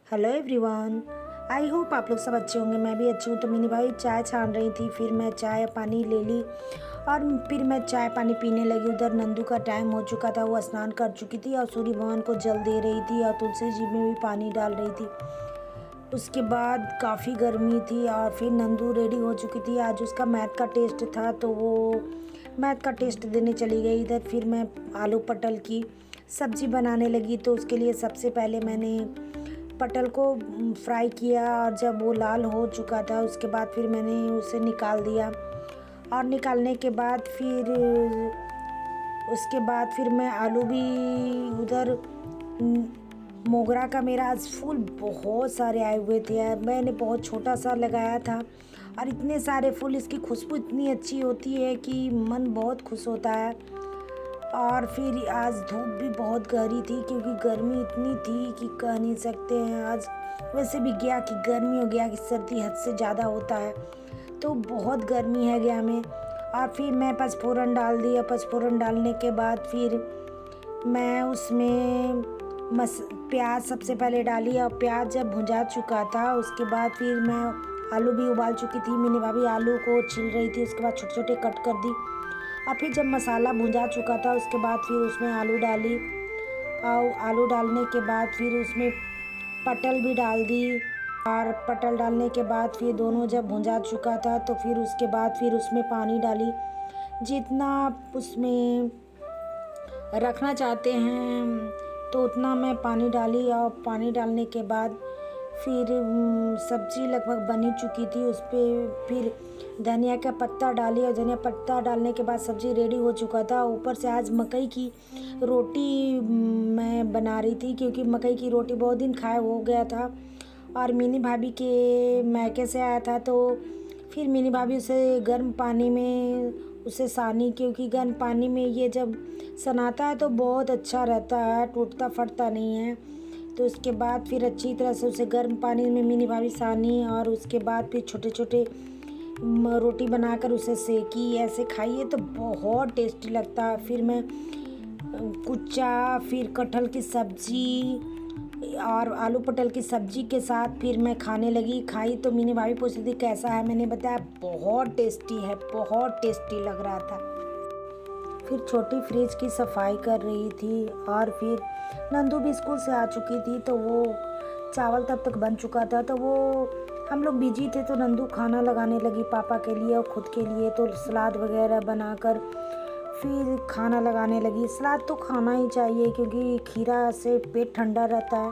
Hello everyone. I hope आप लोग सब अच्छे होंगे। मैं भी अच्छी हूँ। तो मिनी भाई चाय छान रही थी, फिर मैं चाय पानी ले ली और फिर मैं चाय पानी पीने लगी। उधर नंदू का टाइम हो चुका था, वो स्नान कर चुकी थी और सूर्य भगवान को जल दे रही थी और तुलसी जी में भी पानी डाल रही थी। उसके बाद काफ़ी गर्मी थी और फिर नंदू रेडी हो चुकी थी। आज उसका मैथ का टेस्ट था तो वो मैथ का टेस्ट देने चली गई। इधर फिर मैं आलू पटल की सब्ज़ी बनाने लगी। तो उसके लिए सबसे पहले मैंने पटल को फ्राई किया और जब वो लाल हो चुका था उसके बाद फिर मैंने उसे निकाल दिया। और निकालने के बाद फिर मैं आलू भी उधर मोगरा का मेरा आज फूल बहुत सारे आए हुए थे। मैंने बहुत छोटा सा लगाया था और इतने सारे फूल, इसकी खुशबू इतनी अच्छी होती है कि मन बहुत खुश होता है। और फिर आज धूप भी बहुत गहरी थी क्योंकि गर्मी इतनी थी कि कह नहीं सकते हैं। आज वैसे भी गया कि गर्मी हो गया कि सर्दी हद से ज़्यादा होता है, तो बहुत गर्मी है गया में। और फिर मैं पचफोरन डाल दिया। पचफोरन डालने के बाद फिर मैं उसमें प्याज सबसे पहले डाली और प्याज जब भुंजा चुका था उसके बाद फिर मैं आलू भी उबाल चुकी थी। मैंने भाभी आलू को छील रही थी, उसके बाद छोटे छोटे कट कर दी। और फिर जब मसाला भुंजा चुका था उसके बाद फिर उसमें आलू डाली और आलू डालने के बाद फिर उसमें पटल भी डाल दी। और पटल डालने के बाद फिर दोनों जब भुंजा चुका था तो फिर उसके बाद फिर उसमें पानी डाली जितना आप उसमें रखना चाहते हैं तो उतना मैं पानी डाली। और पानी डालने के बाद फिर सब्ज़ी लगभग बनी चुकी थी। उस पर फिर धनिया का पत्ता डाली और धनिया पत्ता डालने के बाद सब्ज़ी रेडी हो चुका था। ऊपर से आज मकई की रोटी मैं बना रही थी क्योंकि मकई की रोटी बहुत दिन खाए हो गया था और मिनी भाभी के मैके से आया था। तो फिर मिनी भाभी उसे गर्म पानी में उसे सानी, क्योंकि गर्म पानी में ये जब सनाता है तो बहुत अच्छा रहता है, टूटता फटता नहीं है। तो उसके बाद फिर अच्छी तरह से उसे गर्म पानी में मिनी भाभी सानी और उसके बाद फिर छोटे छोटे रोटी बनाकर उसे सेकी। ऐसे खाइए तो बहुत टेस्टी लगता है। फिर मैं कुच्चा, फिर कटहल की सब्ज़ी और आलू पटल की सब्ज़ी के साथ फिर मैं खाने लगी। खाई तो मिनी भाभी पूछ रही थी कैसा है, मैंने बताया बहुत टेस्टी है, बहुत टेस्टी लग रहा था। फिर छोटी फ्रिज की सफाई कर रही थी और फिर नंदू भी स्कूल से आ चुकी थी तो वो चावल तब तक बन चुका था। तो वो हम लोग बिजी थे तो नंदू खाना लगाने लगी पापा के लिए और ख़ुद के लिए। तो सलाद वगैरह बनाकर फिर खाना लगाने लगी। सलाद तो खाना ही चाहिए क्योंकि खीरा से पेट ठंडा रहता है।